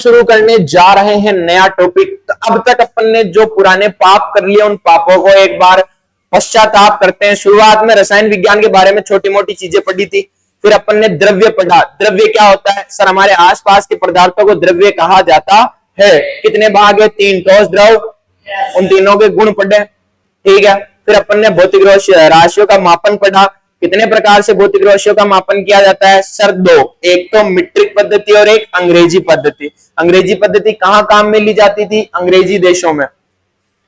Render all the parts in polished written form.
शुरू करने जा रहे हैं नया टॉपिक। तो अब तक अपन ने जो पुराने पाप कर लिए उन पापों को एक बार पश्चाताप करते हैं। शुरुआत में रसायन विज्ञान के बारे में छोटी मोटी चीजें पढ़ी थी, फिर अपन ने द्रव्य पढ़ा। द्रव्य क्या होता है सर? हमारे आसपास के पदार्थों को द्रव्य कहा जाता है। कितने भाग है? 3। ठोस, द्रव, उन तीनों के गुण पढ़े, ठीक है। फिर अपन ने भौतिक राशियों का मापन पढ़ा। कितने प्रकार से भौतिक राशियों का मापन किया जाता है सर? 2। एक तो मीट्रिक पद्धति और एक अंग्रेजी पद्धति। अंग्रेजी पद्धति कहां काम में ली जाती थी? अंग्रेजी देशों में,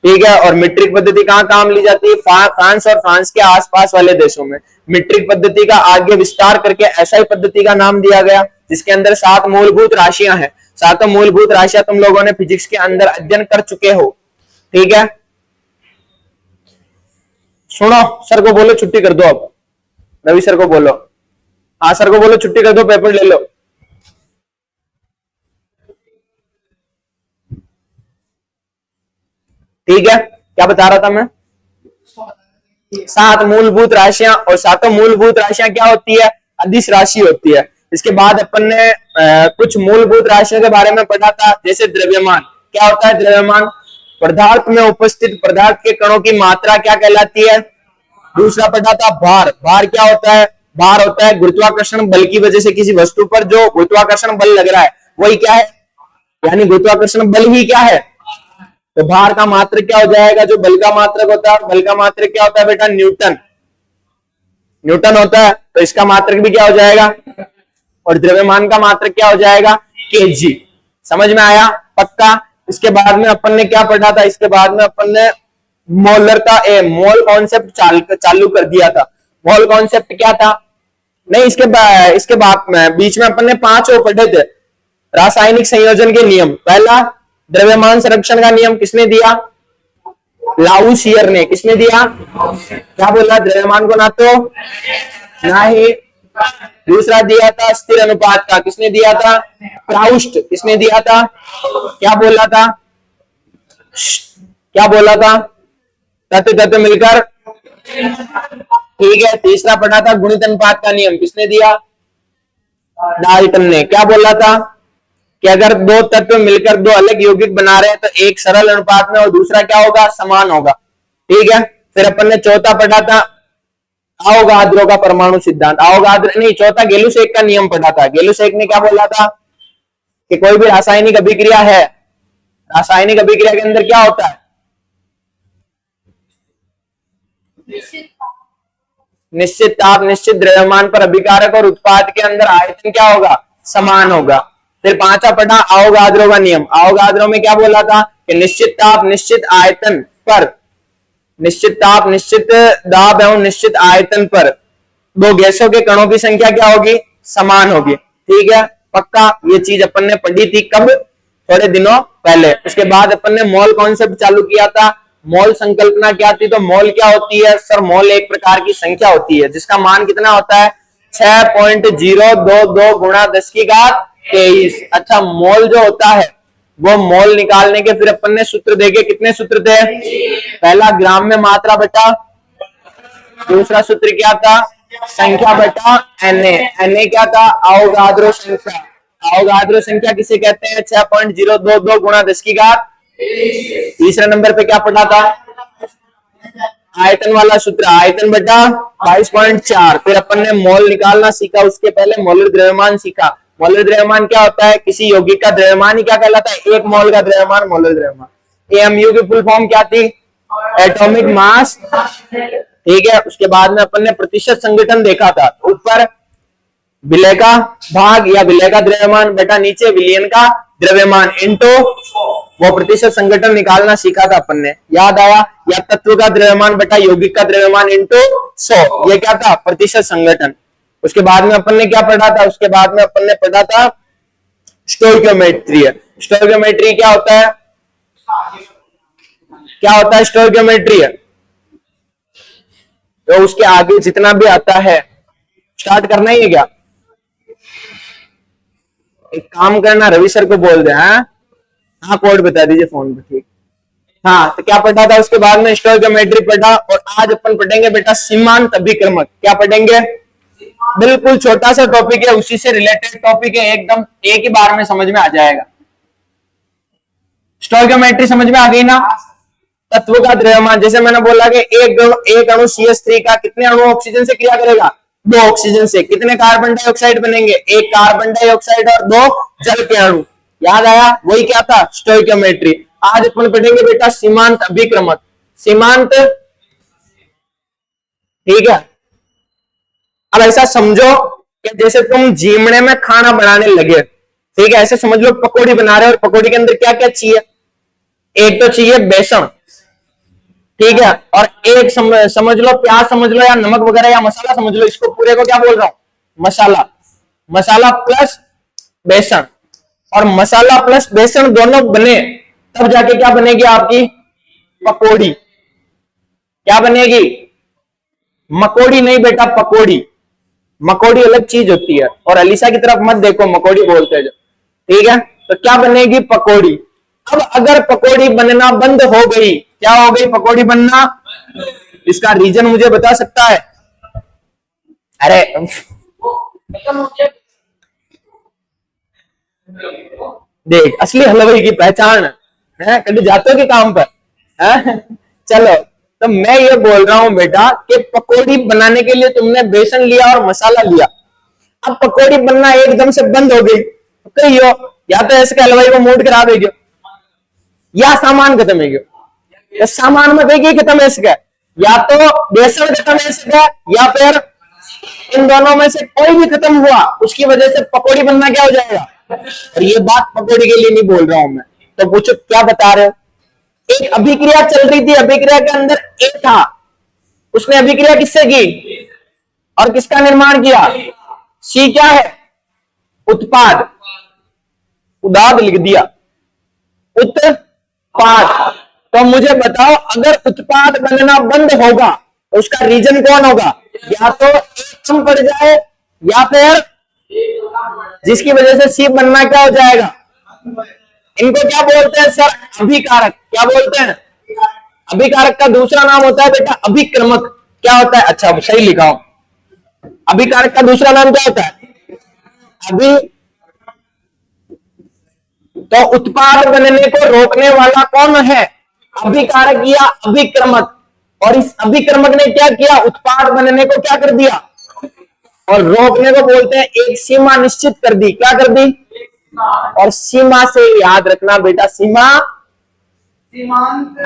ठीक है। और मीट्रिक पद्धति कहां काम ली जाती है? फ्रांस और फ्रांस के आसपास वाले देशों में। मीट्रिक पद्धति का आगे विस्तार करके एसआई पद्धति का नाम दिया गया, जिसके अंदर 7 मूलभूत राशियां हैं। 7 मूलभूत राशियां तुम लोगों ने फिजिक्स के अंदर अध्ययन कर चुके हो, ठीक है। सुनो, सर को बोलो छुट्टी कर दो। अब रवि सर को बोलो, हाँ सर को बोलो छुट्टी कर दो, पेपर ले लो। ठीक है, क्या बता रहा था मैं? 7 मूलभूत राशियां, और 7 मूलभूत राशियां क्या होती है? अदिश राशि होती है। इसके बाद अपन ने कुछ मूलभूत राशियों के बारे में पढ़ा था, जैसे द्रव्यमान। क्या होता है द्रव्यमान? पदार्थ में उपस्थित पदार्थ के कणों की मात्रा क्या कहलाती है? दूसरा पढ़ा था भार। भार क्या होता है? भार होता है गुरुत्वाकर्षण बल की वजह से किसी वस्तु पर जो गुरुत्वाकर्षण बल लग रहा है वही क्या है, यानी गुरुत्वाकर्षण बल ही क्या है। तो भार का मात्रक क्या हो जाएगा? जो बल का मात्रक होता है, बल का मात्रक क्या होता है बेटा? न्यूटन। न्यूटन होता है, तो इसका मात्रक भी क्या हो जाएगा? और द्रव्यमान का मात्रक क्या हो जाएगा? केजी। समझ में आया? पक्का। इसके बाद में अपन ने क्या पढ़ा था? इसके बाद में अपन ने मोलरता मोल कॉन्सेप्ट चालू कर दिया था। मोल कॉन्सेप्ट क्या था? नहीं, इसके बाद में बीच में अपन ने 5 और पढ़े थे। रासायनिक संयोजन के नियम। पहला, द्रव्यमान संरक्षण का नियम किसने दिया? लाउसियर ने। किसने दिया? क्या बोला? द्रव्यमान को ना तो ना ही। दूसरा दिया था स्थिर अनुपात का। किसने दिया था? प्राउस्ट। किसने दिया था? क्या बोला था? क्या बोला था? तत्व तत्व मिलकर, ठीक है। तीसरा पढ़ा था गुणित अनुपात का नियम। किसने दिया? डाल्टन ने। क्या बोला था? कि अगर 2 तत्व मिलकर 2 अलग यौगिक बना रहे हैं तो एक सरल अनुपात में और दूसरा क्या होगा? समान होगा, ठीक है। फिर अपन ने चौथा पढ़ा था आवोगाद्रो का परमाणु सिद्धांत। आवोगाद्रो नहीं, चौथा गेलुसेक का नियम पढ़ा था। गेलुसेक ने क्या बोला था? कि कोई भी रासायनिक अभिक्रिया है, रासायनिक अभिक्रिया के अंदर क्या होता है? निश्चित ताप निश्चित द्रव्यमान पर अभिकारक और उत्पाद के अंदर आयतन क्या होगा? समान होगा। फिर 5वां पढ़ा आवोगाद्रो का नियम। आवोगाद्रो में क्या बोला था? कि निश्चित ताप निश्चित आयतन पर, निश्चित ताप निश्चित दाब एवं निश्चित आयतन पर 2 गैसों के कणों की संख्या क्या होगी? समान होगी, ठीक है। पक्का। ये चीज अपन ने पढ़ी थी कब? थोड़े दिनों पहले। उसके बाद अपन ने मोल कॉन्सेप्ट चालू किया था। मोल संकल्पना क्या थी? तो मोल क्या होती है सर? मोल एक प्रकार की संख्या होती है जिसका मान कितना होता है? 6.022 गुणा 10 की घात 23। अच्छा, मोल जो होता है वो मोल निकालने के फिर अपन ने सूत्र देखे। कितने सूत्र थे? पहला ग्राम में मात्रा बटा, दूसरा सूत्र क्या था? संख्या बटा Na। Na क्या था? आवोगाद्रो संख्या। आवोगाद्रो संख्या किसे कहते हैं? 6.022 गुणा 10 की घात। तीसरे नंबर पे क्या पढ़ा था? आयतन वाला सूत्र, आयतन बटा 22.4। फिर अपन ने मोल निकालना सीखा, उसके पहले मोलर द्रव्यमान सीखा। मोलर द्रव्यमान क्या होता है? किसी यौगिक का द्रव्यमान ही क्या कहलाता है? 1 मोल का द्रव्यमान मोलर द्रव्यमान। एमयू की फुल फॉर्म क्या थी? एटॉमिक मास, ठीक है। उसके बाद में अपन ने प्रतिशत संगठन देखा था। ऊपर विलय का भाग या विलय का द्रव्यमान बटा नीचे विलयन का द्रव्यमान इनटू वो प्रतिशत संगठन निकालना सीखा था अपन ने। याद आया? या तत्व का द्रव्यमान बटा यौगिक का द्रव्यमान इनटू 100, ये क्या था? प्रतिशत संगठन। उसके बाद में अपन ने क्या पढ़ा था? उसके बाद में अपन ने पढ़ा था स्टोइकियोमेट्री। स्टोइकियोमेट्री क्या होता है? क्या होता है स्टोइकियोमेट्री? तो उसके आगे जितना भी आता है स्टार्ट करना ही है क्या? एक काम करना, रवि सर को बोल दे। हाँ, कोड बता दीजिए फोन पे, ठीक। हाँ, तो क्या पढ़ा था? उसके बाद में स्टोइकियोमेट्री पढ़ा। और आज अपन पढ़ेंगे बेटा सीमांत अभिक्रमक। क्या पढ़ेंगे? बिल्कुल छोटा सा टॉपिक है, उसी से रिलेटेड टॉपिक है, एकदम एक ही बार में समझ में आ जाएगा। स्टोइकियोमेट्री समझ में आ गई ना। तत्व का द्रव्यमान, जैसे मैंने बोला कि एक अणु CH3 का कितने अणु ऑक्सीजन से क्रिया करेगा, 2 ऑक्सीजन से। कितने कार्बन डाइऑक्साइड बनेंगे, 1 कार्बन डाइऑक्साइड और 2 जल के अणु। याद आया, वही क्या था, स्टोइकियोमेट्री। आज अपन पढ़ेंगे बेटा सीमांत अभिक्रमक। सीमांत, ठीक है। अब ऐसा समझो कि जैसे तुम जीमड़े में खाना बनाने लगे, ठीक है, ऐसे समझ लो पकौड़ी बना रहे हो, और पकौड़ी के अंदर क्या क्या चाहिए, एक तो चाहिए बेसन, ठीक है, और एक समझ लो प्याज समझ लो, या नमक वगैरह या मसाला समझ लो। इसको पूरे को क्या बोल रहा हूं, मसाला। मसाला प्लस बेसन, और मसाला प्लस बेसन दोनों बने तब जाके क्या बनेगी आपकी पकौड़ी। क्या बनेगी, मकोड़ी नहीं बेटा, पकौड़ी। मकोड़ी अलग चीज होती है, और अलीसा की तरफ मत देखो, मकोड़ी बोलते हैं जो, ठीक है। तो क्या बनेगी, पकौड़ी। अब अगर पकौड़ी बनना बंद हो गई, क्या हो गई पकौड़ी बनना, इसका रीजन मुझे बता सकता है। अरे देख, असली हलवाई की पहचान है, कभी जाते हो कि काम पर है? चलो, तो मैं ये बोल रहा हूं बेटा कि पकौड़ी बनाने के लिए तुमने बेसन लिया और मसाला लिया। अब पकौड़ी बनना एकदम से बंद हो गई, तो कहियो या तो ऐसे हलवाई को मूड खराब है, या सामान खत्म है, या सामान में देखिए खत्म है इसका, या तो बेसन खत्म है इसका, या फिर इन दोनों में से कोई भी खत्म हुआ, उसकी वजह से पकौड़ी बनना क्या हो जाएगा। और ये बात पकौड़ी के लिए नहीं बोल रहा हूं मैं। तो पूछो क्या बता रहे हो, एक अभिक्रिया चल रही थी, अभिक्रिया के अंदर ए था, उसने अभिक्रिया किससे की और किसका निर्माण किया, सी क्या है, उत्पाद। उदाद लिख दिया, उत्पाद। तो मुझे बताओ, अगर उत्पाद बनना बंद होगा तो उसका रीजन कौन होगा, या तो कम पड़ जाए, या फिर जिसकी वजह से सी बनना क्या हो जाएगा। इनको क्या बोलते हैं सर, अभिकारक। क्या बोलते हैं, अभिकारक का दूसरा नाम होता है बेटा अभिक्रमक। क्या होता है, अच्छा सही लिखा हूं, अभिकारक का दूसरा नाम क्या होता है, अभी। तो उत्पाद बनने को रोकने वाला कौन है, अभिकारक या अभिक्रमक। और इस अभिक्रमक ने क्या किया, उत्पाद बनने को क्या कर दिया, और रोकने को बोलते हैं एक सीमा निश्चित कर दी। क्या कर दी, और सीमा से याद रखना बेटा, सीमा,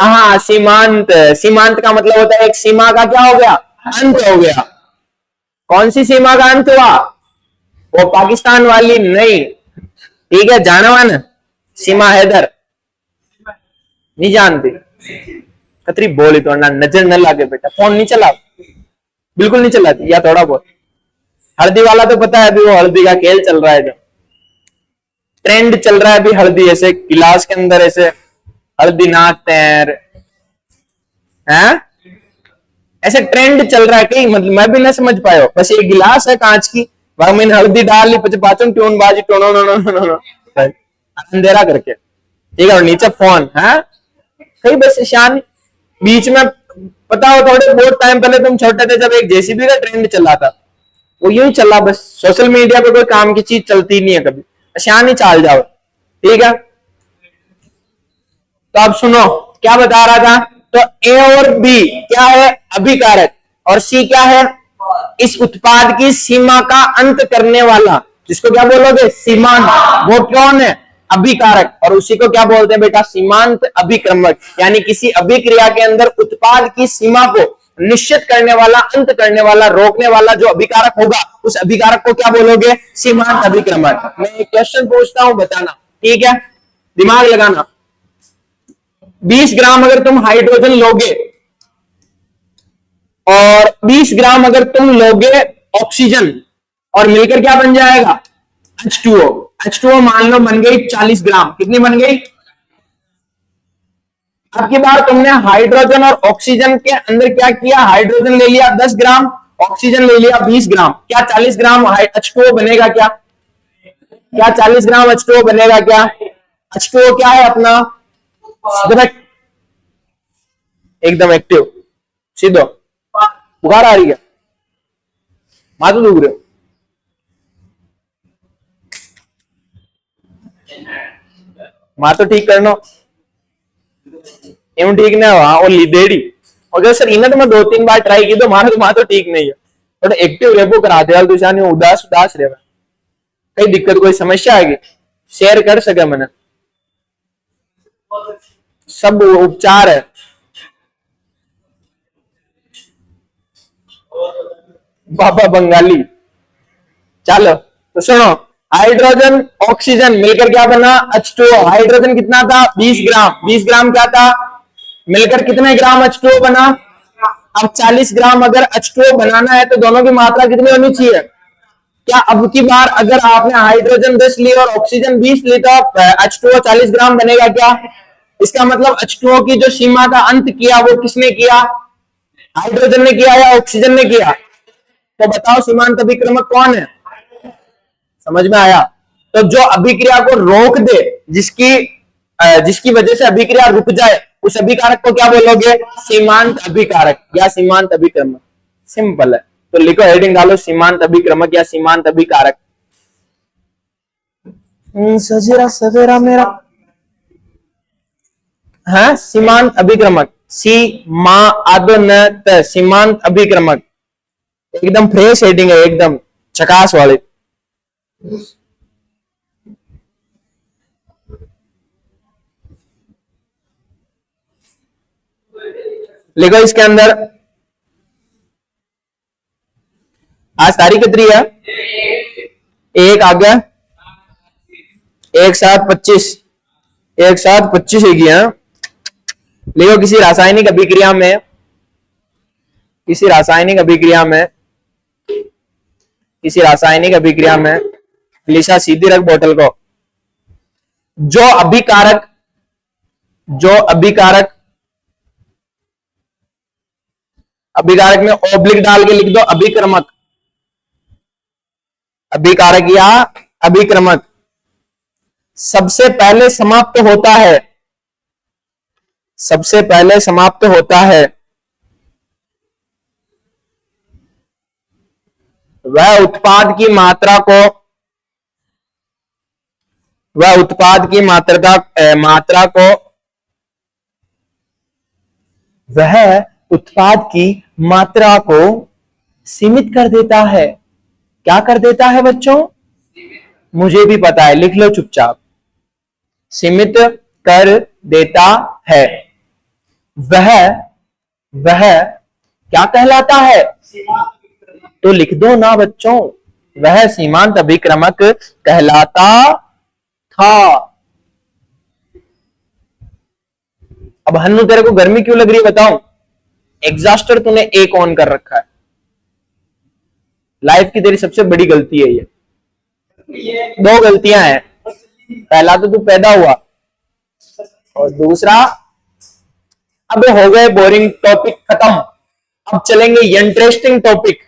हाँ सीमांत। सीमांत का मतलब होता है एक सीमा का क्या हो गया, अंत हो गया। कौन सी सीमा का अंत हुआ, वो पाकिस्तान वाली नहीं, ठीक है, जानवन सीमा हैदर, नहीं जानती, कतरी बोली तो ना, नजर न लागे बेटा, फोन नहीं चला, बिल्कुल नहीं चलाती, या थोड़ा बहुत। हल्दी वाला तो पता है, अभी वो हल्दी का खेल चल रहा है, जो ट्रेंड चल रहा है अभी, हल्दी ऐसे गिलास के अंदर ऐसे हल्दी नाचते हैं, ऐसे ट्रेंड चल रहा है कहीं, मतलब मैं भी ना समझ पाया, बस ये गिलास है कांच की, वहां मैंने हल्दी डाल ली, पाचन ट्यून बाजी टोनो नो नो नो नो अंधेरा करके, ठीक है, और नीचे फोन है कहीं, बस शान। बीच में पता हो, थोड़े बहुत टाइम पहले तुम छोटे थे जब एक जेसीबी का ट्रेंड चला था, वो यूं चला, बस सोशल मीडिया पे कोई काम की चीज चलती नहीं है कभी, शान ही चाल जाओ, ठीक है। तो अब सुनो क्या बता रहा था, तो ए और बी क्या है, अभिकारक, और सी क्या है, इस उत्पाद की सीमा का अंत करने वाला, जिसको क्या बोलोगे, सीमांत। वो कौन है, अभिकारक, और उसी को क्या बोलते हैं बेटा, सीमांत अभिक्रमक। यानी किसी अभिक्रिया के अंदर उत्पाद की सीमा को निश्चित करने वाला, अंत करने वाला, रोकने वाला जो अभिकारक होगा, उस अभिकारक को क्या बोलोगे, सीमांत अभिक्रमक। मैं एक क्वेश्चन पूछता हूं, बताना, ठीक है, दिमाग लगाना। 20 ग्राम अगर तुम हाइड्रोजन लोगे, और 20 ग्राम अगर तुम लोगे ऑक्सीजन, और मिलकर क्या बन जाएगा, H2O। H2O मान लो बन गई 40 ग्राम, कितनी बन गई। अब की बार तुमने हाइड्रोजन और ऑक्सीजन के अंदर क्या किया, हाइड्रोजन ले लिया 10 ग्राम, ऑक्सीजन ले लिया 20 ग्राम, क्या 40 ग्राम H2O बनेगा क्या, क्या 40 ग्राम H2O बनेगा क्या। H2O क्या है अपना, एकदम एक्टिव, सीधो, बुखार आ रही है, माथू दुख रहे, माथो ठीक करना, एवं ठीक नहीं हुआ और लिदेड़ी और जो सर इन्हें तो मैं 2-3 बार ट्राई की तो मारा तो ठीक नहीं है थोड़ा एक्टिव रेपो करा दे दूसरा नहीं उदास उदास रहे कई दिक्कत कोई समस्या आएगी शेयर कर सके मैंने सब उपचार है बाबा बंगाली चलो तो सुनो हाइड्रोजन ऑक्सीजन मिलकर क्या बना H2O हाइड्रोजन कितना था 20 ग्राम क्या था मिलकर कितने ग्राम H2O बना अब 40 ग्राम अगर H2O बनाना है तो दोनों की मात्रा कितनी होनी चाहिए क्या अब की बार अगर आपने हाइड्रोजन 10 ली और ऑक्सीजन 20 ली तो H2O 40 ग्राम बनेगा क्या इसका मतलब H2O की जो सीमा का अंत किया वो किसने किया हाइड्रोजन ने किया या ऑक्सीजन ने किया तो बताओ सीमांत अभिक्रमक कौन है समझ में आया तो जो अभिक्रिया को रोक दे जिसकी वजह से अभिक्रिया रुक जाए उस अभिकारक को क्या बोलोगे सीमांत अभिकारक या सीमांत अभिक्रमक सिंपल है तो लिखो हेडिंग डालो सीमांत अभिक्रमक या सीमांत अभिकारक सजेरा सवेरा मेरा हाँ सीमांत अभिक्रमक सीमांत अभिक्रमक एकदम फ्रेश हेडिंग है एकदम चकास वाली लिखो इसके अंदर आज तारीख कितनी है एक आ गया एक साथ 25 एक है लिखो किसी रासायनिक अभिक्रिया में लिशा सीधी रख बोतल को जो अभिकारक में ओब्लिक डाल के लिख दो अभिकारक या अभिक्रमक सबसे पहले समाप्त होता है वह उत्पाद की मात्रा को सीमित कर देता है क्या कर देता है बच्चों मुझे भी पता है लिख लो चुपचाप सीमित कर देता है वह क्या कहलाता है तो लिख दो ना बच्चों वह सीमांत अभिक्रमक कहलाता था अब हन्नू तेरे को गर्मी क्यों लग रही है बताऊं एग्जॉस्टर तूने एक ऑन कर रखा है लाइफ की तेरी सबसे बड़ी गलती है ये 2 गलतियां हैं पहला तो तू पैदा हुआ और दूसरा अब हो गए बोरिंग टॉपिक खत्म अब चलेंगे इंटरेस्टिंग टॉपिक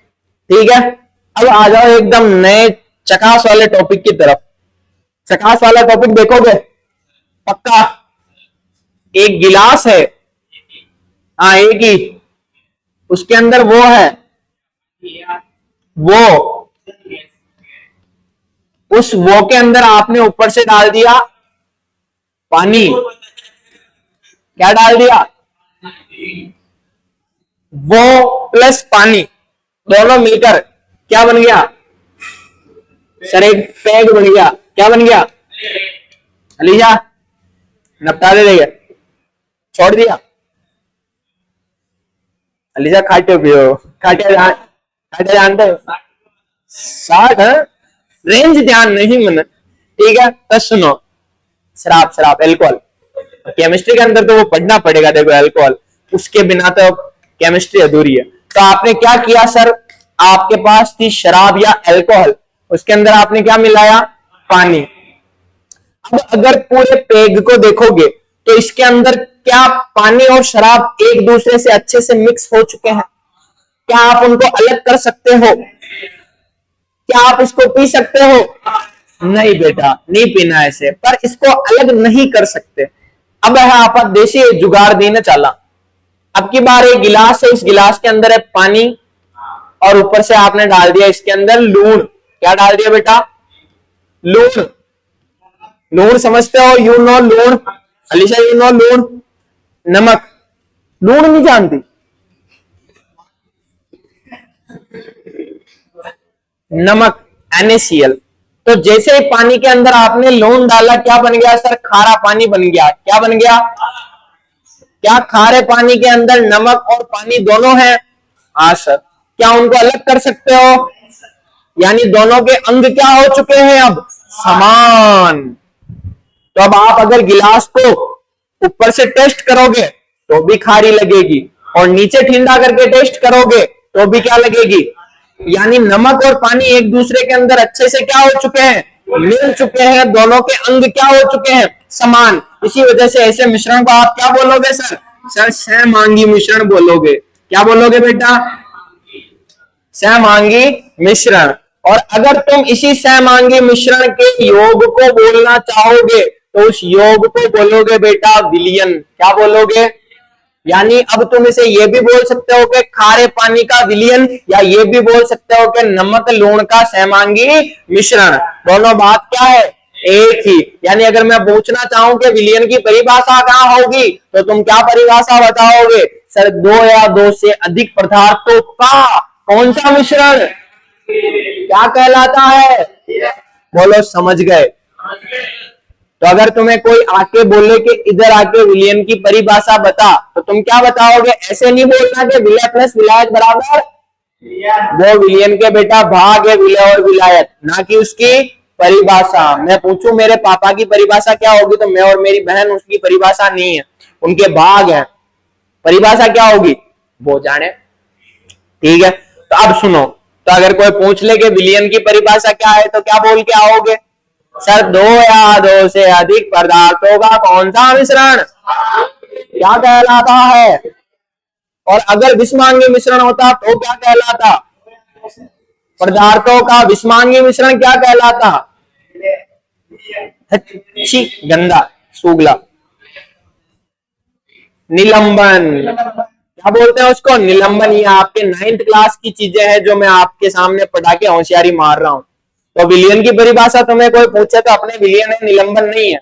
ठीक है अब आ जाओ एकदम नए चकास वाले टॉपिक की तरफ चकास वाला टॉपिक देखोगे पक्का एक गिलास है हाँ एक ही उसके अंदर वो है उस वो के अंदर आपने ऊपर से डाल दिया पानी क्या डाल दिया वो प्लस पानी दोनों मिलकर क्या बन गया सर एक पैग बन गया क्या बन गया अलीजा नपटा दे देगा छोड़ दिया अलीजा खाटे पियो खाटे जानते हो 60 रेंज ध्यान नहीं मन ठीक है तो सुनो शराब एल्कोहल केमिस्ट्री के अंदर तो वो पढ़ना पड़ेगा देखो एल्कोहल उसके बिना तो केमिस्ट्री अधूरी है तो आपने क्या किया सर आपके पास थी शराब या एल्कोहल उसके अंदर आपने क्या मिलाया पानी अब अगर पूरे पेग को देखोगे तो इसके अंदर क्या पानी और शराब एक दूसरे से अच्छे से मिक्स हो चुके हैं क्या आप उनको अलग कर सकते हो क्या आप इसको पी सकते हो नहीं बेटा नहीं पीना ऐसे पर इसको अलग नहीं कर सकते अब है आप देसी जुगाड़ देने चला अब की बार एक गिलास है इस गिलास के अंदर है पानी और ऊपर से आपने डाल दिया इसके अंदर लूण क्या डाल दिया बेटा लूण समझते हो यू नो लूण अलीशा यू नो लूण नमक, लूण नहीं जानती? नमक NaCl। तो जैसे ही पानी के अंदर आपने लूण डाला, क्या बन गया सर? खारा पानी बन गया। क्या बन गया? क्या खारे पानी के अंदर नमक और पानी दोनों है? हाँ सर। क्या उनको अलग कर सकते हो? यानी दोनों के अंग क्या हो चुके हैं अब? समान। तो अब आप अगर गिलास को ऊपर से टेस्ट करोगे तो भी खारी लगेगी, और नीचे ठंडा करके टेस्ट करोगे तो भी क्या लगेगी? यानी नमक और पानी एक दूसरे के अंदर अच्छे से क्या हो चुके हैं? मिल चुके हैं। दोनों के अंग क्या हो चुके हैं? समान। इसी वजह से ऐसे मिश्रण को आप क्या बोलोगे सर? सर सहमांगी मिश्रण बोलोगे। क्या बोलोगे बेटा? सहमांगी मिश्रण। और अगर तुम इसी सहमांगी मिश्रण के योग को बोलना चाहोगे तो उस योग को बोलोगे बेटा विलयन। क्या बोलोगे? यानी अब तुम इसे ये भी बोल सकते हो कि खारे पानी का विलयन, या ये भी बोल सकते हो कि नमक लूण का सहमांगी मिश्रण। दोनों बात क्या है? एक ही। यानी अगर मैं पूछना चाहूं कि विलयन की परिभाषा कहां होगी तो तुम क्या परिभाषा बताओगे? सर दो या दो से अधिक पदार्थों का कौन सा मिश्रण क्या कहलाता है? बोलो समझ गए? तो अगर तुम्हें कोई आके बोले कि इधर आके विलयन की परिभाषा बता, तो तुम क्या बताओगे? ऐसे नहीं बोलना कि विलय प्लस विलायक बराबर, वो विलयन के बेटा भाग है विलय और विलायक, ना कि उसकी परिभाषा। मैं पूछूं मेरे पापा की परिभाषा क्या होगी तो मैं और मेरी बहन, उसकी परिभाषा नहीं है, उनके भाग है। परिभाषा क्या होगी वो जाने। ठीक है, तो अब सुनो। तो अगर कोई पूछ ले कि विलयन की परिभाषा क्या है तो क्या बोल के आओगे? सर दो या दो से अधिक पदार्थों का कौन सा मिश्रण क्या कहलाता है? और अगर विषमांगी मिश्रण होता तो क्या कहलाता? पदार्थों का विषमांगी मिश्रण क्या कहलाता? अच्छी गंदा सूगला निलंबन। क्या बोलते हैं उसको? निलंबन। ये आपके 9th क्लास की चीजें हैं जो मैं आपके सामने पढ़ा के होशियारी मार रहा हूं। तो विलयन की परिभाषा तुम्हें कोई पूछे तो अपने विलयन है, निलंबन नहीं है।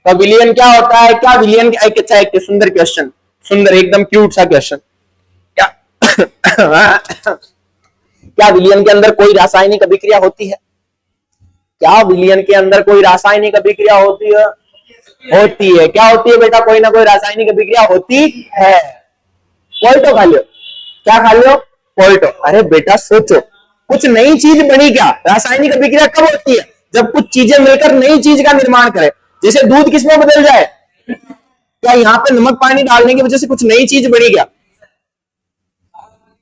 तो विलयन क्या होता है? क्या विलयन एक अच्छा एक सुंदर क्वेश्चन, सुंदर एकदम क्यूट सा क्वेश्चन। क्या क्या विलयन के अंदर कोई रासायनिक अभिक्रिया होती है? क्या विलयन के अंदर कोई रासायनिक अभिक्रिया होती है? होती है। क्या होती है बेटा? कोई ना कोई रासायनिक अभिक्रिया होती है। पोल्टो खा लियो। क्या खा लियो? पोल्टो। अरे बेटा सोचो, कुछ नई चीज बनी क्या? रासायनिक अभिक्रिया कब होती है? जब कुछ चीजें मिलकर नई चीज का निर्माण करे। जैसे दूध किसमें बदल जाए? क्या यहाँ पे नमक पानी डालने की वजह से कुछ नई चीज बनी क्या?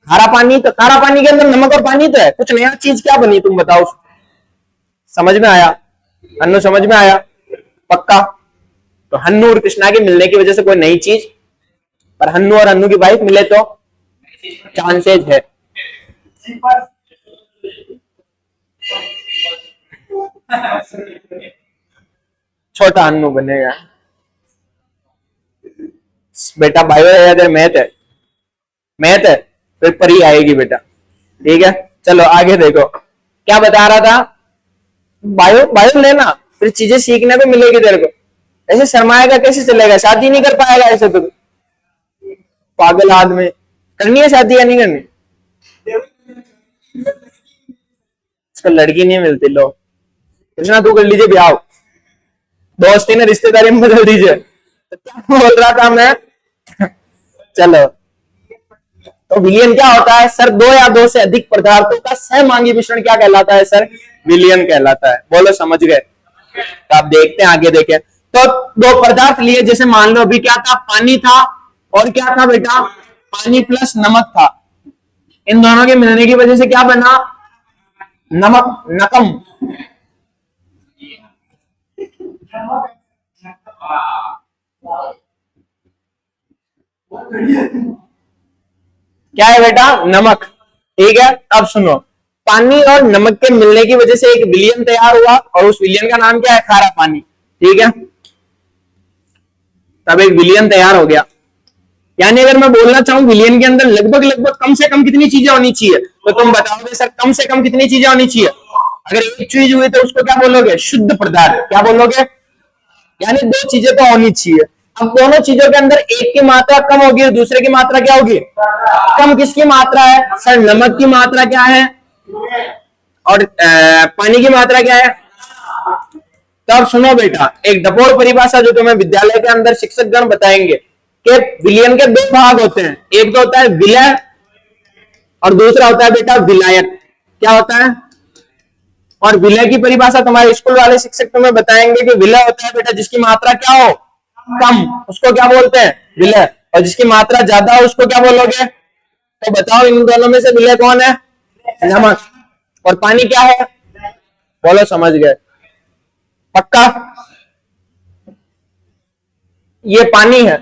खारा पानी, तो खारा पानी के अंदर नमक और पानी तो है, कुछ नया चीज क्या बनी तुम बताओ? समझ में आया? अन्नू समझ में आया? पक्का? तो हन्नू और कृष्णा के मिलने की वजह से कोई नई चीज, पर हन्नू और अन्नू की वाइफ मिले तो चांसेस है। छोटा हन्नू बनेगा बेटा। बायो है अगर मैथ है, मैथ है फिर परी आएगी बेटा। ठीक है, चलो आगे देखो क्या बता रहा था। बायो बायो लेना, फिर चीजें सीखने को मिलेगी तेरे को। ऐसे शर्माएगा कैसे चलेगा? शादी नहीं कर पाएगा ऐसे तो। पागल आदमी। करनी है शादी या नहीं करनी? इसको लड़की नहीं मिलती। लो कृष्णा तू कर लीजिए ब्याह, दोस्ती ने रिश्तेदारी में बदल दीजिए। तो क्या बोल रहा था मैं? चलो, तो विलयन क्या होता है सर? दो या दो से अधिक पदार्थों का सहमांगी मिश्रण क्या कहलाता है सर? विलयन कहलाता है। बोलो समझ गए? तो आप देखते हैं, आगे देखें। तो दो पदार्थ लिए, जैसे मान लो अभी क्या था? पानी था और क्या था बेटा? पानी प्लस नमक था। इन दोनों के मिलने की वजह से क्या बना? नमक, नकम। क्या है बेटा? नमक। ठीक है, अब सुनो। पानी और नमक के मिलने की वजह से एक विलयन तैयार हुआ, और उस विलयन का नाम क्या है? खारा पानी। ठीक है, तब एक विलयन तैयार हो गया। यानी अगर मैं बोलना चाहूं विलयन के अंदर लगभग लगभग कम से कम कितनी चीजें होनी चाहिए, तो तुम बताओगे सर कम से कम कितनी चीजें होनी चाहिए? अगर एक चीज हुई तो उसको क्या बोलोगे? शुद्ध पदार्थ। क्या बोलोगे? यानी दो चीजें तो होनी चाहिए। अब दोनों चीजों के अंदर एक की मात्रा कम होगी और दूसरे की मात्रा क्या होगी? कम किसकी मात्रा है सर? नमक की मात्रा क्या है और पानी की मात्रा क्या है? तब सुनो बेटा, एक डपोर परिभाषा जो तुम्हें विद्यालय के अंदर शिक्षक गण बताएंगे कि विलयन के दो भाग होते हैं, एक तो होता है विलय और दूसरा होता है बेटा विलायक। क्या होता है? और विलय की परिभाषा तुम्हारे स्कूल वाले शिक्षक तुम्हें बताएंगे कि विलय होता है बेटा जिसकी मात्रा क्या हो? कम, उसको क्या बोलते हैं? विलय। और जिसकी मात्रा ज्यादा हो उसको क्या बोलोगे? तो बताओ इन दोनों में से विलय कौन है? नमक। और पानी क्या है? बोलो, समझ गए? पक्का? ये पानी है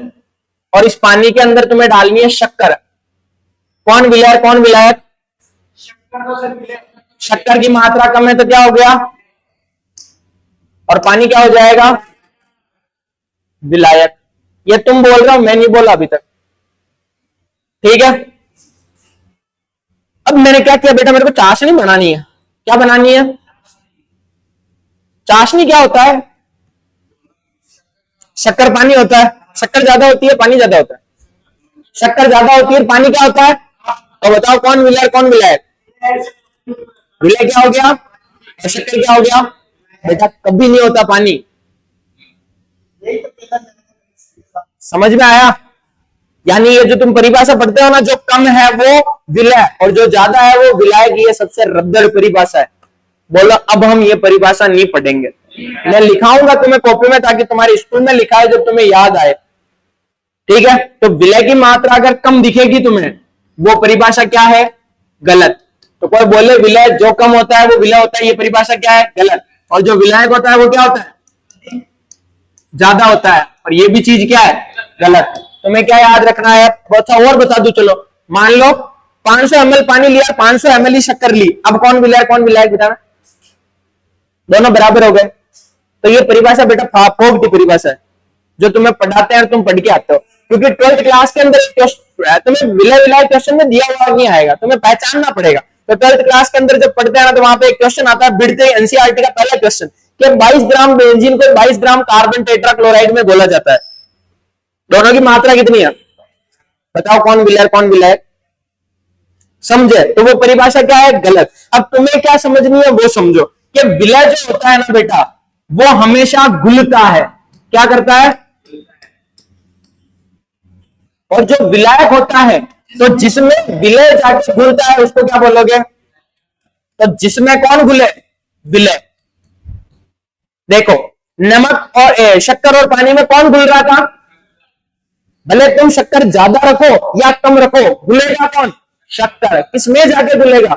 और इस पानी के अंदर तुम्हें डालनी है शक्कर। कौन विलय कौन विलायक? शक्कर की मात्रा कम है तो क्या हो गया? और पानी क्या हो जाएगा? विलायक। ये तुम बोल रहे हो, मैं नहीं बोला अभी तक, ठीक है? अब मैंने क्या किया बेटा, मेरे को चाशनी बनानी है। क्या बनानी है? चाशनी क्या होता है? शक्कर पानी होता है। शक्कर ज्यादा होती है, पानी ज्यादा होता है? शक्कर ज्यादा होती है, पानी क्या होता है? तो बताओ कौन विलय कौन विलायक? विलय क्या हो गया और शक्कर क्या हो गया? बेटा कभी नहीं होता पानी। समझ में आया? यानी ये जो तुम परिभाषा पढ़ते हो ना, जो कम है वो विलय और जो ज्यादा है वो विलायक, ये सबसे रद्दड़ परिभाषा है। बोलो अब हम ये परिभाषा नहीं पढ़ेंगे। मैं लिखाऊंगा तुम्हें कॉपी में ताकि तुम्हारे स्कूल में लिखा है जब तुम्हें याद आए, ठीक है? तो विलय की मात्रा अगर कम दिखेगी तुम्हें, वो परिभाषा क्या है? गलत। तो कोई बोले विलय जो कम होता है वो विलय होता है, ये परिभाषा क्या है? गलत। और जो विलायक होता है वो क्या होता है? ज्यादा होता है। और ये भी चीज क्या है? गलत। तुम्हें क्या याद रखना है? अच्छा और बता दू, चलो मान लो 500 ml पानी लिया, 500 ml ही शक्कर ली, अब कौन विलय कौन विलायक बताना? दोनों बराबर हो गए। तो ये परिभाषा बेटा फोक की परिभाषा है जो तुम्हें पढ़ाते हैं और तुम पढ़ के आते हो, क्योंकि 12th क्लास के अंदर तुम्हें विलय विलायक क्वेश्चन में दिया हुआ नहीं आएगा, तुम्हें पहचानना पड़ेगा। तो 12th क्लास के अंदर जब पढ़ते हैं ना तो वहां पे एक क्वेश्चन आता है, बिड़ते एनसीईआरटी का पहला क्वेश्चन, कि 22 ग्राम बेंजीन को 22 ग्राम कार्बन टेट्राक्लोराइड में घोला जाता है, दोनों की मात्रा कितनी है? बताओ कौन विलय कौन विलायक? समझे? तो वो परिभाषा क्या है? गलत। अब तुम्हें क्या समझनी है वो समझो कि विलय जो होता है ना बेटा, वो हमेशा घुलता है। क्या करता है? और जो विलायक होता है, तो जिसमें विलय जाके घुलता है उसको क्या बोलोगे? तो जिसमें कौन घुले? विलय। देखो नमक और शक्कर और पानी में कौन घुल रहा था? भले तुम शक्कर ज्यादा रखो या कम रखो, घुलेगा कौन? शक्कर। किसमें जाके घुलेगा?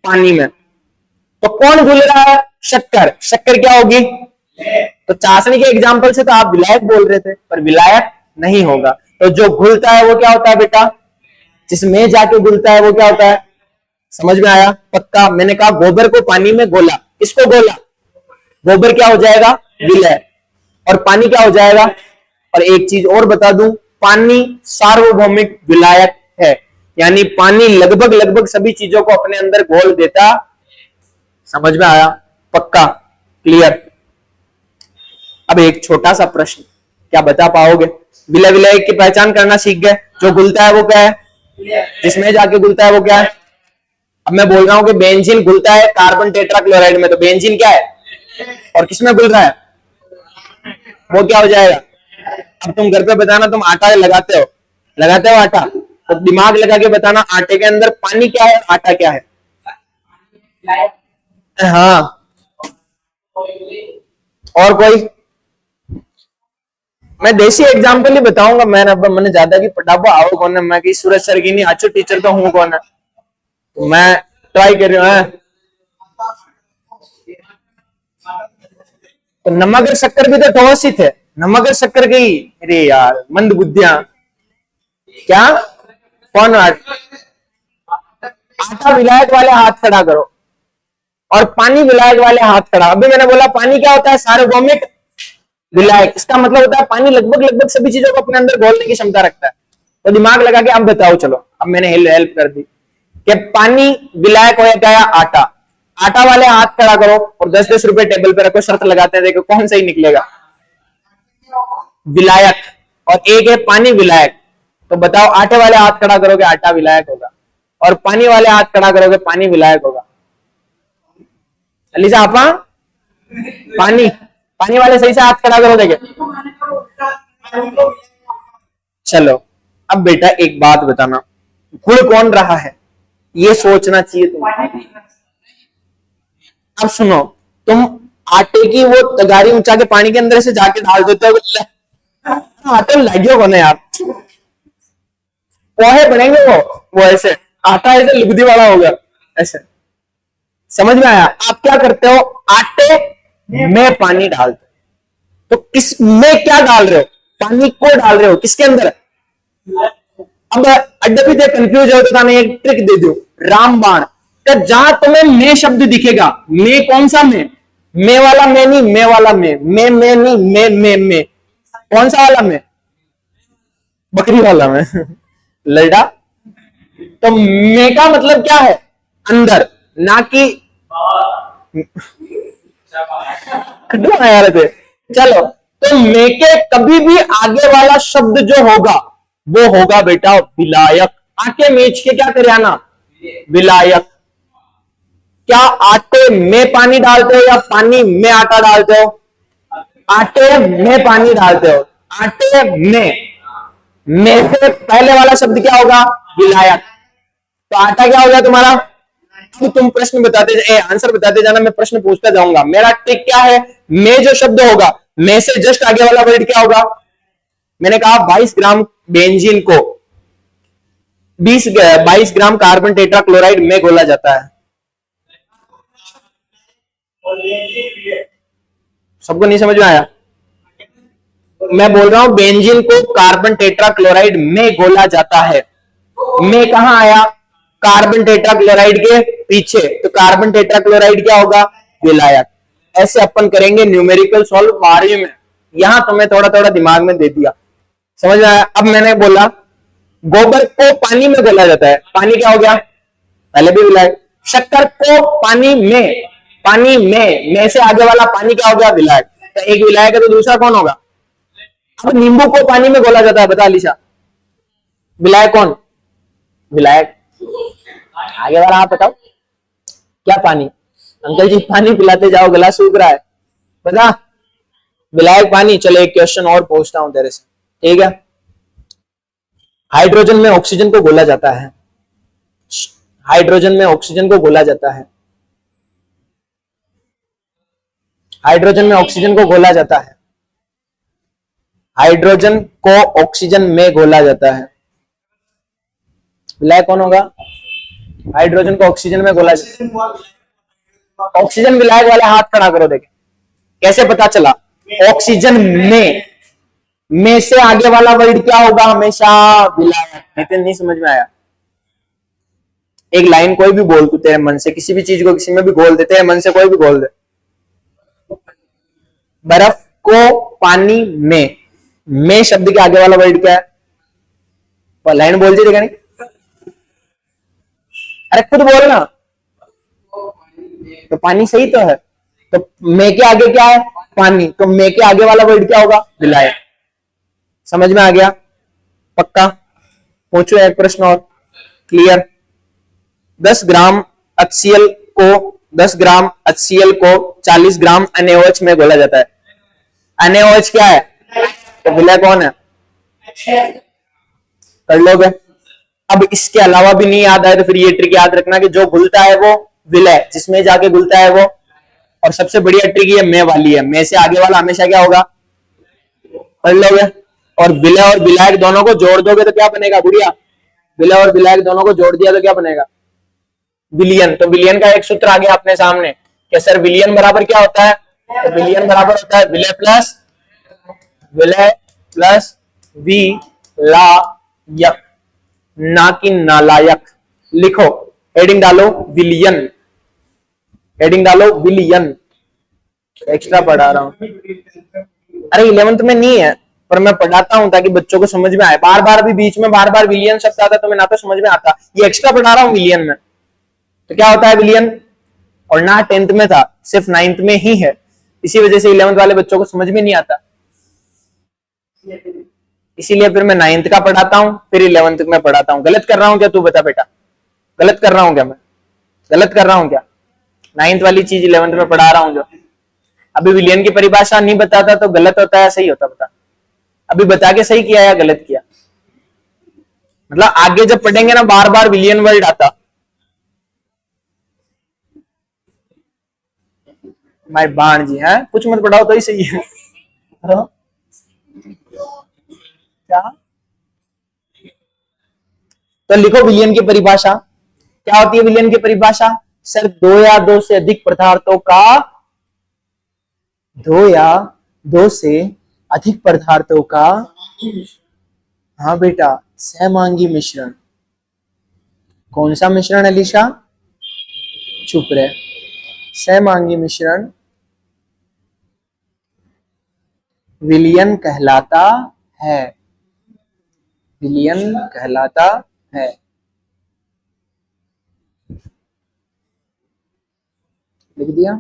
पानी में। तो कौन घुल रहा है? शक्कर। शक्कर क्या होगी? तो चाशनी के एग्जाम्पल से तो आप विलायक बोल रहे थे, पर विलायक नहीं होगा। तो जो घुलता है वो क्या होता है बेटा? जिसमें जाके घुलता है वो क्या होता है? समझ में आया? पक्का? मैंने कहा गोबर को पानी में घोला, किसको घोला? गोबर क्या हो जाएगा? विलय। और पानी क्या हो जाएगा? और एक चीज और बता दूं, पानी सार्वभौमिक विलायक है, यानी पानी लगभग लगभग सभी चीजों को अपने अंदर घोल देता। समझ में आया? पक्का? क्लियर? अब एक छोटा सा प्रश्न, क्या बता पाओगे? विलय विलायक की पहचान करना सीख गए। जो घुलता है वो क्या है? जिसमें जाके घुलता है वो क्या है? अब मैं बोल रहा हूं कि बेंजीन घुलता है कार्बन टेट्राक्लोराइड में, तो बेंजीन क्या है और किसमें घुल रहा है? वो क्या हो जाएगा? अब तुम घर पे बताना, तुम आटा लगाते हो आटा, तो दिमाग लगा के बताना आटे के अंदर पानी क्या है, आटा क्या है? हाँ। और कोई? मैं देसी एग्जांपल ही बताऊंगा। मैंने ज्यादा की पढ़ाबो आओ कौन है, मैं कि सूरज सर की नहीं अच्छो टीचर तो हूं कौन है, तो मैं ट्राई कर रही हूँ। तो नमक और शक्कर भी तो ठोस ही थे। नमक और शक्कर की, अरे यार मंद बुद्धियां। क्या? कौन? आटा विलायक वाले हाथ खड़ा करो और पानी विलायक वाले हाथ खड़ा। अभी मैंने बोला पानी क्या होता है? सार्वभौमिक विलायक। इसका मतलब होता है पानी लगभग लगभग सभी चीजों को अपने अंदर घोलने की क्षमता रखता है। तो दिमाग लगा के अब बताओ, चलो अब मैंने हेल्प कर दी कि पानी विलायक हो या क्या? आटा। आटा वाले हाथ खड़ा करो और 10-10 रुपए टेबल पे रखो, शर्त लगाते हैं, देखो कौन सही निकलेगा। विलायक, और एक है पानी विलायक। तो बताओ, आटे वाले हाथ खड़ा करोगे आटा विलायक होगा, और पानी वाले हाथ खड़ा करोगे पानी विलायक होगा। अलीसा आपा, पानी पानी वाले सही से हाथ खड़ा करो देखे। चलो, अब बेटा एक बात बताना, गुड़ कौन रहा है ये सोचना चाहिए तुम्हें। अब सुनो, तुम आटे की वो तगारी ऊंचा के पानी के अंदर से जाके डाल देते हो, आटे में लगे को ना यार, पोहे बनेंगे वो ऐसे, आटा ऐसे लुगदी वाला होगा ऐसे। समझ में आया? आप क्या करते हो, आटे में पानी डालते हो, तो किस में क्या डाल रहे हो, पानी को डाल रहे हो किसके अंदर। अब अड्डे भी कंफ्यूज हो तो मैं एक ट्रिक दे दू, रामबाण का, जहां तुम्हें मे शब्द दिखेगा, मे कौन सा मे वाला मे नहीं, मे वाला मे नहीं, मे कौन सा वाला मे, बकरी वाला में लड़ा। तो मे का मतलब क्या है, अंदर, ना कि यार थे। चलो, तो मे के कभी भी आगे वाला शब्द जो होगा वो होगा बेटा विलायक। आटे मेच के क्या करे आना, विलायक। क्या आटे में पानी डालते हो या पानी में आटा डालते हो, आटे में पानी डालते हो, आटे में से पहले वाला शब्द क्या होगा, विलायक। तो आटा क्या होगा तुम्हारा। अब तुम प्रश्न बताते आंसर बताते जाना, मैं प्रश्न पूछता जाऊंगा। मेरा ट्रिक क्या है, में जो शब्द होगा, में से जस्ट आगे वाला वर्ड क्या होगा। मैंने कहा 22 ग्राम बेंजीन को 22 ग्राम कार्बन टेट्रा क्लोराइड में घोला जाता है। सबको नहीं समझ में आया। मैं बोल रहा हूं बेंजीन को कार्बन टेट्रा क्लोराइड में घोला जाता है। में कहां आया, कार्बन टेट्रा क्लोराइड के पीछे, तो कार्बन टेट्रा क्लोराइड क्या होगा, विलायक। ऐसे अपन करेंगे न्यूमेरिकल सॉल्व 12वीं में। यहां तो मैं थोड़ा थोड़ा दिमाग में दे दिया, समझ में आया। अब मैंने बोला गोबर को पानी में घोला जाता है, पानी क्या हो गया, पहले भी विलायक। शक्कर को पानी में से आगे वाला पानी क्या हो गया, विलायक। तो एक विलायक है तो दूसरा कौन होगा। अब नींबू को पानी में घोला जाता है, बता अलीशा, विलायक कौन, विलायक। आगे वाला आप बताओ क्या, पानी। अंकल जी पानी पिलाते जाओ, गला सूख रहा है, बता, विलायक पानी। चलो एक क्वेश्चन और पूछता हूं तेरे से, ठीक है। हाइड्रोजन में ऑक्सीजन को घोला जाता है, हाइड्रोजन में ऑक्सीजन को घोला जाता है, हाइड्रोजन में ऑक्सीजन को घोला जाता है, हाइड्रोजन को ऑक्सीजन में घोला जाता है, विलायक कौन होगा, हाइड्रोजन को ऑक्सीजन में घोला जाता है। ऑक्सीजन विलायक वाले हाथ खड़ा करो, देखें कैसे पता चला। ऑक्सीजन में से आगे वाला वर्ड क्या होगा, हमेशा विलायक। नितिन नहीं समझ में आया। एक लाइन कोई भी बोल तू तेरे मन से, किसी भी चीज को किसी में भी घोल दे, तेरे मन से कोई भी घोल दे। बर्फ को पानी में शब्द के आगे वाला वर्ड क्या है, लाइन बोल दे, नहीं अरे खुद बोल ना। तो पानी सही तो है, तो मे के आगे क्या है, पानी, तो मे के आगे वाला वर्ड क्या होगा, विलायक। समझ में आ गया, पक्का। पूछो एक प्रश्न और, क्लियर। 10 ग्राम HCl को 10 ग्राम HCl को 40 ग्राम NaOH में घोला जाता है। NaOH क्या है, तो विलय कौन है, कर लोगे। अब इसके अलावा भी नहीं याद आए तो फिर ये ट्रिक याद रखना कि जो घुलता है वो विलय, जिसमें जाके घुलता है वो। और सबसे बढ़िया ट्रिक ये में वाली है, में से आगे वाला हमेशा क्या होगा, कर लोगे। और विलय और विलायक दोनों को जोड़ दोगे तो क्या बनेगा गुड़िया, विलय और विलायक दोनों को जोड़ दिया तो क्या बनेगा, विलियन। तो विलियन का एक सूत्र आ गया अपने सामने कि सर विलियन बराबर क्या होता है, तो विलियन बराबर होता है विलय प्लस विलायक, ना कि नालायक। लिखो, हेडिंग डालो विलियन, हेडिंग डालो विलियन। एक्स्ट्रा पढ़ा रहा हूं, अरे 11th में नहीं है पर मैं पढ़ाता हूं ताकि बच्चों को समझ में आए। बार बार भी बीच में बार बार विलियन शब्द आता तो मैं ना तो समझ में आता, ये एक्स्ट्रा पढ़ा रहा हूं विलियन में। तो क्या होता है विलियन, और ना 10th में था, सिर्फ 9th में ही है, इसी वजह से 11th वाले बच्चों को समझ में नहीं आता। इसीलिए फिर मैं 9th का पढ़ाता हूं, फिर 11th में पढ़ाता हूं। गलत कर रहा हूं क्या? तू बता बेटा, गलत कर रहा हूं क्या? मैं गलत कर रहा हूं क्या? 9th वाली चीज 11th में पढ़ा रहा हूं जो। अभी विलियन की परिभाषा नहीं बताता तो गलत होता है सही होता? बता, अभी बता के सही किया या गलत किया? मतलब आगे जब पढ़ेंगे ना बार बार विलियन वर्ड आता। माय बाण जी है, कुछ मत पढ़ाओ तो ही सही है। क्या? तो लिखो विलियन की परिभाषा क्या होती है। विलियन की परिभाषा सर दो या दो से अधिक पदार्थों का, दो या दो से अधिक पदार्थों का, हाँ बेटा, सहमांगी मिश्रण। कौन सा मिश्रण अलीशा? चुप रहे। सहमांगी मिश्रण विलियन कहलाता है, विलियन कहलाता है। लिख दिया?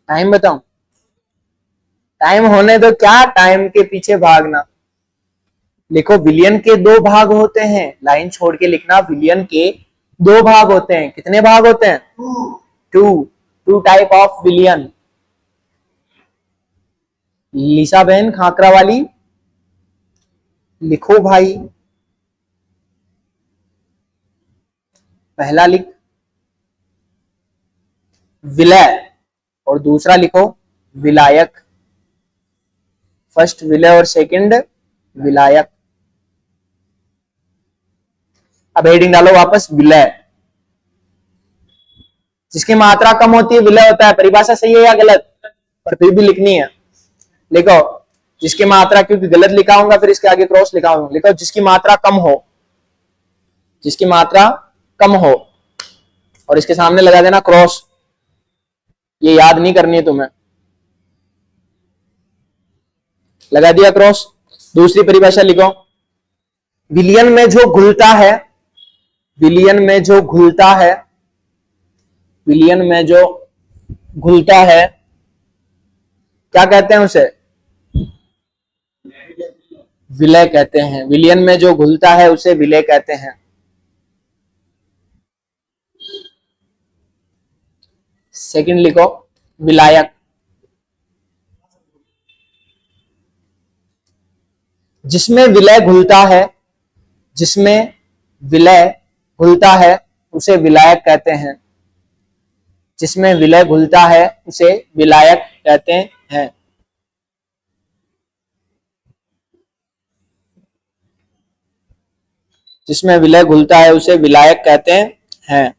टाइम बताऊं? टाइम होने दो, क्या टाइम के पीछे भागना। लिखो विलियन के दो भाग होते हैं, लाइन छोड़ के लिखना। विलियन के दो भाग होते हैं। कितने भाग होते हैं? Two type of villain. लीसा बहन खाकरा वाली लिखो भाई। पहला लिख विलय और दूसरा लिखो विलायक। फर्स्ट विलय और सेकंड विलायक। अब हेडिंग डालो वापस, विलय। जिसकी मात्रा कम होती है विलय होता है। परिभाषा सही है या गलत? पर फिर भी लिखनी है। लिखो जिसकी मात्रा, क्योंकि गलत लिखा होगा फिर इसके आगे क्रॉस लिखा होगा। लिखो जिसकी मात्रा कम हो, जिसकी मात्रा कम हो, और इसके सामने लगा देना क्रॉस। ये याद नहीं करनी है तुम्हें। लगा दिया क्रॉस। दूसरी परिभाषा लिखो, विलियन में जो घुलता है, विलियन में जो घुलता है, विलियन में जो घुलता है, क्या कहते हैं उसे? विलय कहते हैं। विलियन में जो घुलता है उसे विलय कहते हैं। सेकंड लिखो विलायक। जिसमें विलय घुलता है, जिसमें विलय घुलता है उसे विलायक कहते हैं। जिसमें विलय घुलता है उसे विलायक कहते हैं। जिसमें विलय घुलता है उसे विलायक कहते हैं।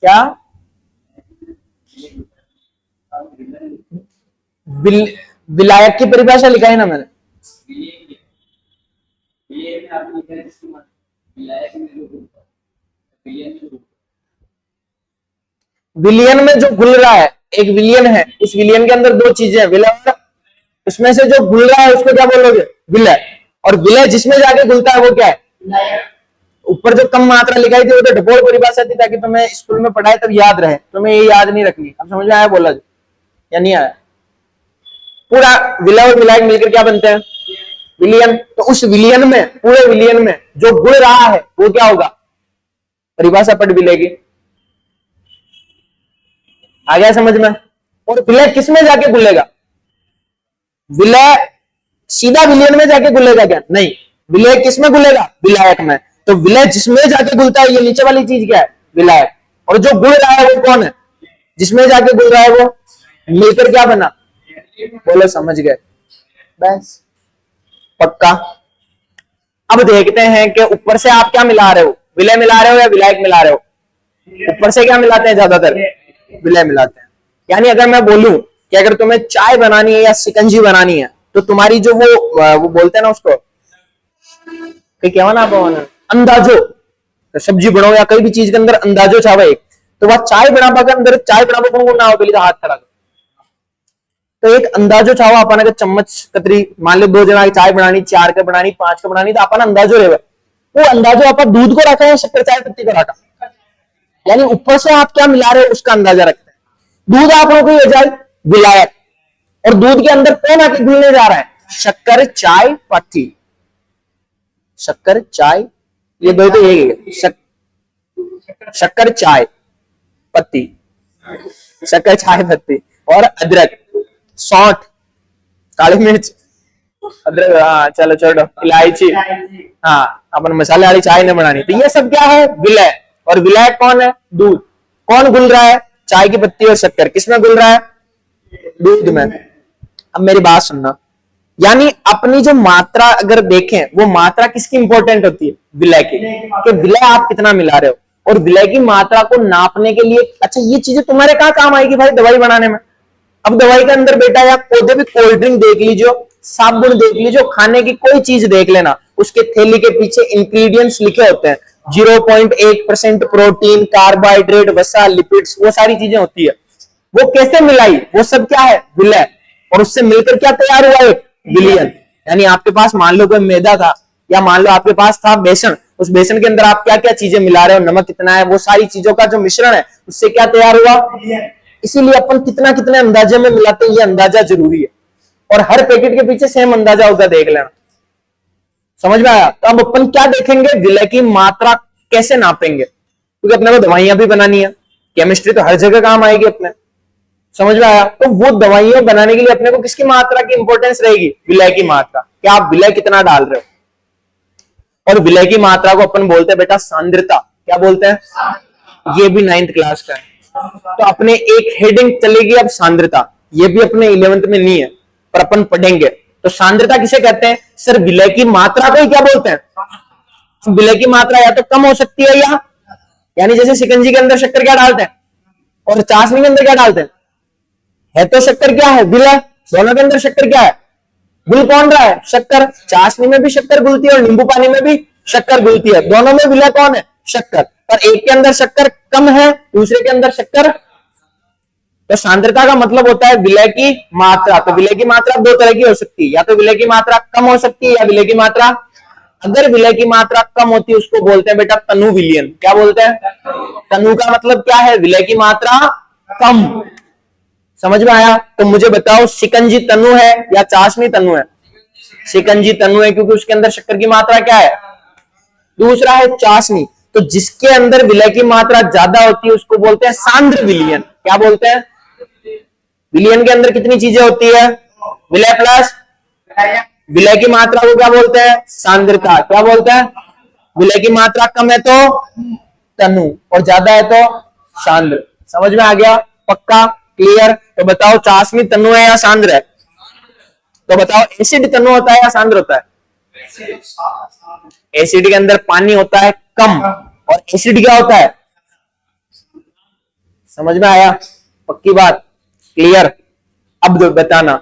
क्या? विलायक की परिभाषा लिखा है ना मैंने। विलियन में जो घुल रहा है, एक विलियन है, इस विलियन के अंदर दो चीजें हैं, विलय। उसमें से जो घुल रहा है उसको क्या बोलोगे? विलय। और विलय जिसमें जाके घुलता है वो क्या है? ऊपर जो कम मात्रा लिखाई थी वो तो ढपोल परिभाषा थी, ताकि तुम्हें स्कूल में पढ़ाए तब याद रहे। तुम्हें ये याद नहीं रखनी। अब समझ में आया बोला या नहीं आया? पूरा विलय और विलायक मिलकर क्या बनते हैं? विलियन। तो उस विलियन में, पूरे विलियन में जो घुल रहा है वो क्या होगा? परिभाषा पढ़ विलय की। आ गया समझ में? और विलय किस में जाके घुलेगा? विलय सीधा विलियन में जाके घुलेगा क्या? नहीं। विलय किस में घुलेगा? विलायक में। तो विलय जिसमें जाके घुलता है, ये नीचे वाली चीज क्या है? विलायक। और जो घुल रहा है वो कौन है? जिसमें जाके घुल रहा है वो मिलकर क्या बना? बोलो समझ गए? बस पक्का। अब देखते हैं कि ऊपर से आप क्या मिला रहे हो, विलय मिला रहे हो या विलायक मिला रहे हो? ऊपर से क्या मिलाते हैं ज्यादातर? विलय मिलाते हैं। यानी अगर मैं बोलूं कि अगर तुम्हें चाय बनानी है या शिकंजी बनानी है, तो तुम्हारी जो वो बोलते हैं ना उसको, क्या ना अंदाजो, तो सब्जी बनाओ या कोई भी चीज के अंदर अंदाजो चाहे एक, तो वह चाय बनाबा के अंदर चाय बनाबा को ना हो पहले तो हाथ खड़ा कर। तो एक अंदाजो चाहो अपन अगर चम्मच कतरी मान लो 2 जना की चाय बनानी, 4 के बनानी, 5 के बनानी, तो अपन अंदाजो रहे वो अंदाजो आप दूध को रखा है शक्कर चाय पत्ती को रखा? यानी ऊपर से आप क्या मिला रहे हो उसका अंदाजा रखते हैं। दूध आप लोगों को हो जाए विलायक, और दूध के अंदर कौन आके घुलने जा रहा है? शक्कर, चाय, पत्ती। शक्कर, चाय, ये दो तो यही है, शक्कर, चाय, पत्ती, शक्कर, चाय, पत्ती, और अदरक, सौंठ, काली मिर्च, अदरक, हाँ चलो छोड़ो, इलायची, हाँ अपन मसाले वाली चाय नहीं बनानी। तो ये सब क्या है? विलय। और विलायक कौन है? दूध। कौन घुल रहा है? चाय की पत्ती और शक्कर। किसमें घुल रहा है? दूध में। अब मेरी बात सुनना, यानी अपनी जो मात्रा अगर देखें, वो मात्रा किसकी इंपॉर्टेंट होती है? विलय की, कि विलय आप कितना मिला रहे हो। और विलय की मात्रा को नापने के लिए, अच्छा ये चीजें तुम्हारे कहां काम आएगी भाई? दवाई बनाने में। अब दवाई के अंदर बेटा या कोई भी कोल्ड ड्रिंक देख लीजिए, साबुन देख लीजिए, खाने की कोई चीज देख लेना, उसके थैली के पीछे इंग्रेडिएंट्स लिखे होते हैं। 0.1% प्रोटीन, कार्बोहाइड्रेट, वसा, लिपिड्स, वो सारी चीजें होती है। वो कैसे मिलाई? वो सब क्या है? विलय। और उससे मिलकर क्या तैयार हुआ? एक विलियन। यानी आपके पास मान लो कोई मैदा था, या मान लो आपके पास था बेसन, उस बेसन के अंदर आप क्या क्या चीजें मिला रहे हो, नमक कितना है, वो सारी चीजों का जो मिश्रण है, उससे क्या तैयार हुआ? इसीलिए अपन कितना कितने अंदाजे में मिलाते हैं, ये अंदाजा जरूरी है। और हर पैकेट के पीछे सेम अंदाजा होगा, देख लेना। समझ में आया? तो अब अपन क्या देखेंगे? विलय की मात्रा कैसे नापेंगे, क्योंकि अपने को दवाइयां भी बनानी है, केमिस्ट्री तो हर जगह काम आएगी अपने। समझ में आया? तो वो दवाइयां बनाने के लिए अपने को किसकी मात्रा की इंपॉर्टेंस रहेगी? विलय की मात्रा। क्या आप विलय कितना डाल रहे हो? और विलय की मात्रा को अपन बोलते हैं बेटा सांद्रता। क्या बोलते हैं? ये भी 9th क्लास का है। तो अपने एक हेडिंग चलेगी अब सांद्रता, ये भी अपने 11th में नहीं है, पर अपन पढ़ेंगे। तो सांद्रता किसे कहते हैं? सर विलय की मात्रा को ही क्या बोलते हैं? विलय की मात्रा या तो कम हो सकती है, या यानी जैसे शिकंजी के अंदर शक्कर क्या डालते हैं, और चाशनी के अंदर क्या डालते हैं? है तो शक्कर क्या है? विलय। दोनों के अंदर शक्कर क्या है? घुल कौन रहा है? शक्कर। चाशनी में भी शक्कर घुलती है और नींबू पानी में भी शक्कर घुलती है, दोनों में विलय कौन है? शक्कर। पर एक के अंदर शक्कर कम है, दूसरे के अंदर शक्कर। तो सांद्रता का मतलब होता है विलय की मात्रा। तो विलय की मात्रा दो तरह की हो सकती है, या तो विलय की मात्रा कम हो सकती है, या विलय की मात्रा, अगर विलय की मात्रा कम होती है उसको बोलते हैं बेटा तनु विलयन। क्या बोलते हैं? तनु का मतलब क्या है? विलय की मात्रा कम। समझ में आया? तो मुझे बताओ शिकंजी तनु है या चाशनी तनु है? शिकंजी तनु है, क्योंकि उसके अंदर शक्कर की मात्रा क्या है? दूसरा है चाशनी। तो जिसके अंदर विलय की मात्रा ज्यादा होती है उसको बोलते हैं सांद्र विलयन। क्या बोलते हैं? विलयन के अंदर कितनी चीजें होती है? विलय प्लस विलय की मात्रा को क्या बोलते हैं? सांद्रता। क्या बोलते हैं? विलय की मात्रा कम है तो तनु, और ज्यादा है तो सांद्र। समझ में आ गया? पक्का? क्लियर? तो बताओ चाशनी तनु है या सांद्र है? तो बताओ एसिड तनु होता है या सांद्र होता है? एसिड के अंदर पानी होता है कम, और एसिड क्या होता है? समझ में आया? पक्की बात? क्लियर? अब बताना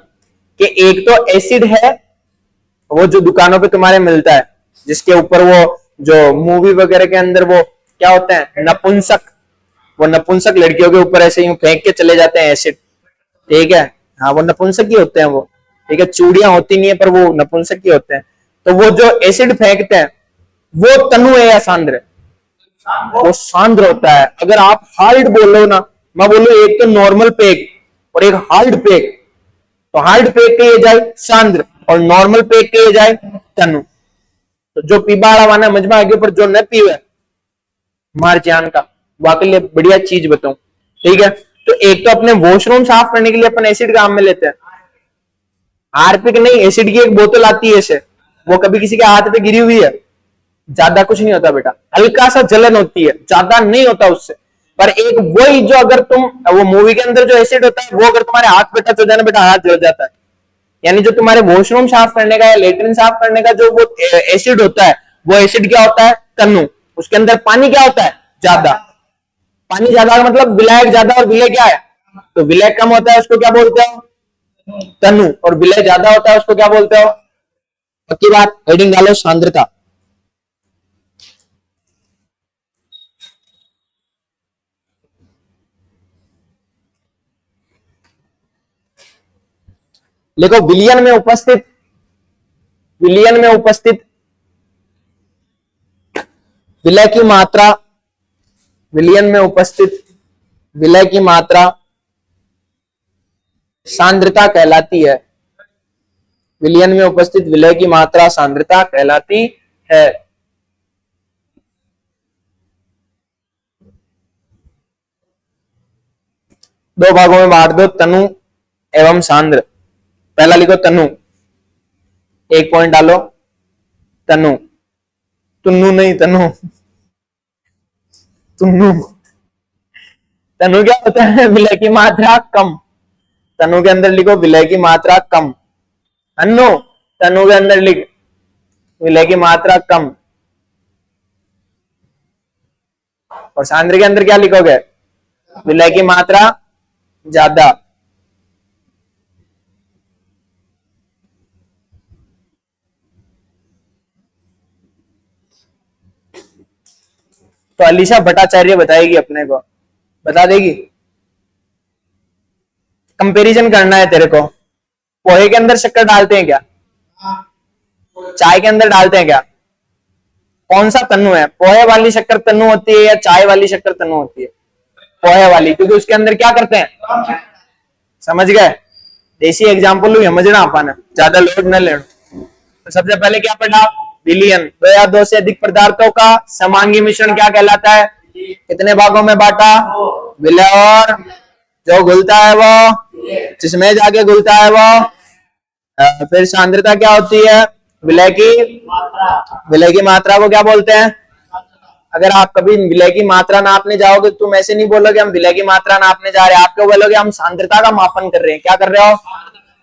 कि एक तो एसिड है, वो जो दुकानों पे तुम्हारे मिलता है, जिसके ऊपर वो जो मूवी वगैरह के अंदर वो क्या होते हैं, नपुंसक, वो नपुंसक लड़कियों के ऊपर ऐसे यूं फेंक के चले जाते हैं एसिड। ठीक है? हाँ वो नपुंसक ही होते हैं वो। ठीक है? चूड़ियां होती नहीं है पर वो नपुंसक ही होते हैं। तो वो जो एसिड फेंकते हैं वो तनु है या सांद्र है? वो सांद्र होता है। अगर आप हार्ड बोलो ना, मैं बोलूं एक तो नॉर्मल पेग और एक हार्ड पेग, तो हार्ड पेग के ये जाए सांद्र और नॉर्मल पेग के ये जाए तनु। तो जो पीबाड़ा वाला मजमा आगे पर जो न पीवे मार जान का, वाकई लिए बढ़िया चीज बताऊं। ठीक है? तो एक तो अपने वॉशरूम साफ करने के लिए अपन एसिड काम में लेते हैं। हार्पिक नहीं, एसिड की एक बोतल आती है ऐसे, वो कभी किसी के हाथ पे गिरी हुई है, ज्यादा कुछ नहीं होता बेटा, हल्का सा जलन होती है, ज्यादा नहीं होता उससे। पर एक वही जो अगर तुम वो मूवी के अंदर जो एसिड होता है वो अगर तुम्हारे हाथ पे टच हो जाए ना बेटा, हाथ जल जाता है। यानी जो तुम्हारे वॉशरूम साफ करने का या लेटरिन साफ करने का जो वो एसिड होता है, वो एसिड क्या होता है? तनु। उसके अंदर पानी क्या होता है? ज्यादा। पानी ज्यादा का मतलब विलायक ज्यादा, और विलय क्या है? तो विलय कम होता है उसको क्या बोलते हो? तनु। और विलय ज्यादा होता है उसको क्या बोलते हो? पक्की बात? हेडिंग डालो सांद्रता। देखो विलियन में उपस्थित, विलियन में उपस्थित विलय की मात्रा विलयन में उपस्थित विलय की मात्रा सांद्रता कहलाती है। विलयन में उपस्थित विलय की मात्रा सांद्रता कहलाती है। दो भागों में बांट दो, तनु एवं सांद्र। पहला लिखो तनु, एक पॉइंट डालो। तनु, तुन्नु नहीं, तनु, तुन्नु। तनु क्या होता है? विलय की मात्रा कम। तनु के अंदर लिखो विलय की मात्रा कम। अन्नो, तनु के अंदर लिख विलय की मात्रा कम। और सांद्र के अंदर क्या लिखोगे? विलय की मात्रा ज्यादा। तो अलीशा भट्टाचार्य बताएगी अपने को, बता देगी। कंपैरिजन करना है तेरे को। पोहे के अंदर शक्कर डालते हैं क्या? चाय के अंदर डालते हैं क्या? कौन सा तन्नु है? पोहे वाली शक्कर तन्नु होती है या चाय वाली शक्कर तन्नु होती है? पोहे वाली, क्योंकि उसके अंदर क्या करते हैं? समझ गए? देसी एग्जाम्पल समझना, अपन ज्यादा लोड न लेना। तो सबसे पहले क्या पढ़ा? विलयन। दो या दो से अधिक पदार्थों का समांगी मिश्रण क्या कहलाता है? कितने भागों में बांटा? विलय। और जो घुलता है वो, जिसमें जाके घुलता है वो। फिर सांद्रता क्या होती है? विलय की मात्रा को क्या बोलते हैं? अगर आप कभी विलय की मात्रा नापने जाओगे, तुम ऐसे नहीं बोलोगे हम विलय की मात्रा नापने जा रहे हैं, आप क्या बोलोगे? हम सांद्रता का मापन कर रहे हैं। क्या कर रहे हो?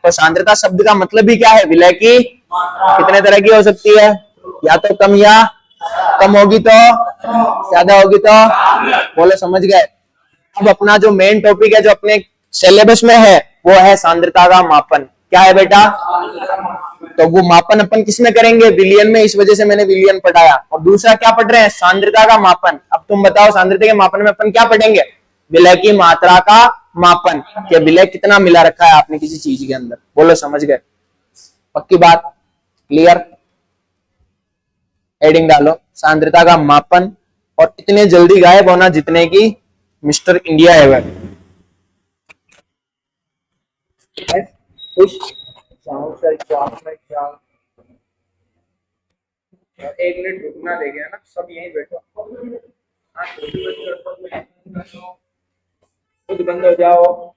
तो सांद्रता शब्द का मतलब ही क्या है? विलय की कितने तरह की हो सकती है? या तो कम, या कम होगी तो ज्यादा होगी तो। बोलो, समझ गए? अब अपना जो मेन टॉपिक है, जो अपने सिलेबस में है, वो है सांद्रता का मापन। क्या है बेटा? तो वो मापन अपन किसमें करेंगे? विलयन में। इस वजह से मैंने विलयन पढ़ाया। और दूसरा क्या पढ़ रहे हैं? सांद्रता का मापन। अब तुम बताओ, सांद्रता के मापन में अपन क्या पढ़ेंगे? विलय की मात्रा का मापन, कि विलय कितना मिला रखा है आपने किसी चीज के अंदर। बोलो, समझ गए? पक्की बात? क्लियर? हेडिंग डालो, सांद्रता का मापन। और इतने जल्दी गायब होना जितने की मिस्टर इंडिया है वह। खुश जाओ सर, जाओ मैं जाओ। 1 मिनट रुकना देगा ना, सब यहीं बैठो। हाँ, खुद बंद हो जाओ।